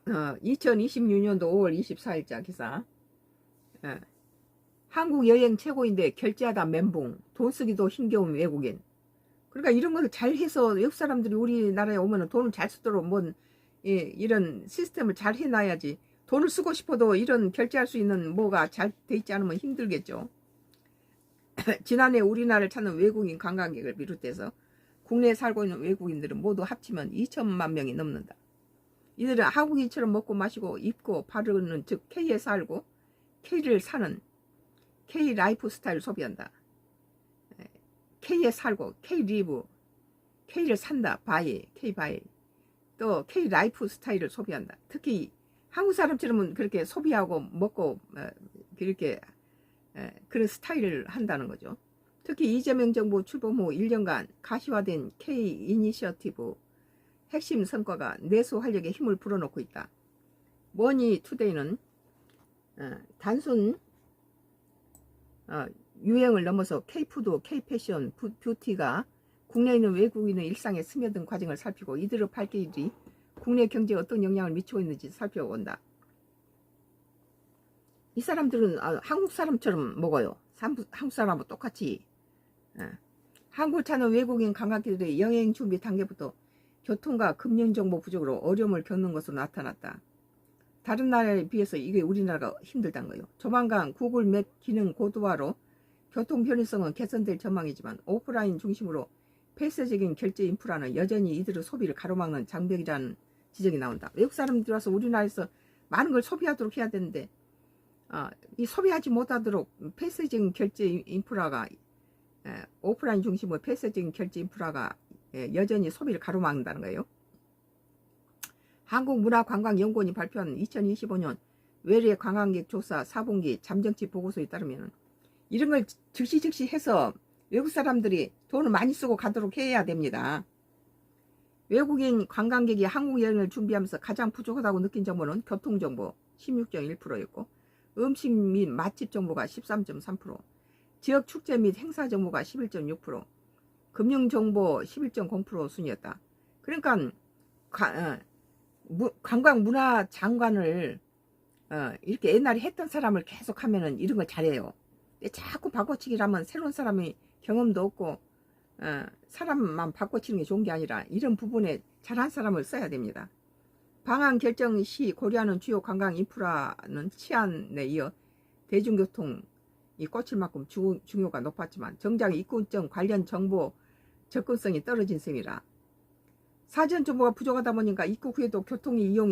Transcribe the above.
2026년도 5월 24일자 기사. 예. 한국 여행 최고인데 결제하다 멘붕, 돈 쓰기도 힘겨운 외국인. 그러니까 이런 것을 잘 해서 외국 사람들이 우리나라에 오면 돈을 잘 쓰도록 이런 시스템을 잘 해놔야지. 돈을 쓰고 싶어도 이런 결제할 수 있는 뭐가 잘 돼 있지 않으면 힘들겠죠. 지난해 우리나라를 찾는 외국인 관광객을 비롯해서 국내에 살고 있는 외국인들은 모두 합치면 2천만 명이 넘는다. 이들은 한국인처럼 먹고 마시고 입고 바르는, 즉 K에 살고 K를 사는 K 라이프 스타일을 소비한다. K에 살고 K 리브, K를 산다, 바이, K 바이, 또 K 라이프 스타일을 소비한다. 특히 한국 사람처럼은 그렇게 소비하고 먹고 그렇게 그런 스타일을 한다는 거죠. 특히 이재명 정부 출범 후 1년간 가시화된 K 이니셔티브 핵심 성과가 내수 활력에 힘을 불어넣고 있다. 머니 투데이는 단순 유행을 넘어서 K푸드, K패션, 뷰티가 국내에 있는 외국인의 일상에 스며든 과정을 살피고 이들의 발길이 국내 경제에 어떤 영향을 미치고 있는지 살펴본다. 이 사람들은 한국 사람처럼 먹어요. 한국 사람하고 똑같이. 한국을 찾는 외국인 관광객들의 여행 준비 단계부터 교통과 금융정보 부족으로 어려움을 겪는 것으로 나타났다. 다른 나라에 비해서 이게 우리나라가 힘들다는 거예요. 조만간 구글 맵 기능 고도화로 교통 편의성은 개선될 전망이지만 오프라인 중심으로 폐쇄적인 결제 인프라는 여전히 이들의 소비를 가로막는 장벽이라는 지적이 나온다. 외국 사람들이 와서 우리나라에서 많은 걸 소비하도록 해야 되는데 이 소비하지 못하도록 폐쇄적인 결제 인프라가 오프라인 중심으로 폐쇄적인 결제 인프라가 여전히 소비를 가로막는다는 거예요. 한국문화관광연구원이 발표한 2025년 외래 관광객 조사 4분기 잠정치 보고서에 따르면 이런 걸 즉시 해서 외국 사람들이 돈을 많이 쓰고 가도록 해야 됩니다. 외국인 관광객이 한국 여행을 준비하면서 가장 부족하다고 느낀 정보는 교통정보 16.1%였고 음식 및 맛집 정보가 13.3%, 지역 축제 및 행사 정보가 11.6%, 금융정보 11.0% 순이었다. 그러니까 관광문화장관을 이렇게 옛날에 했던 사람을 계속 하면은 이런 걸 잘해요. 자꾸 바꿔치기를 하면 새로운 사람이 경험도 없고 사람만 바꿔치는 게 좋은 게 아니라 이런 부분에 잘한 사람을 써야 됩니다. 방한 결정 시 고려하는 주요 관광 인프라는 치안에 이어 대중교통이 꽂힐 만큼 중요가 높았지만 정작 입국증 관련 정보 접근성이 떨어진 셈이라 사전 정보가 부족하다 보니까 입국 후에도 교통이 이용이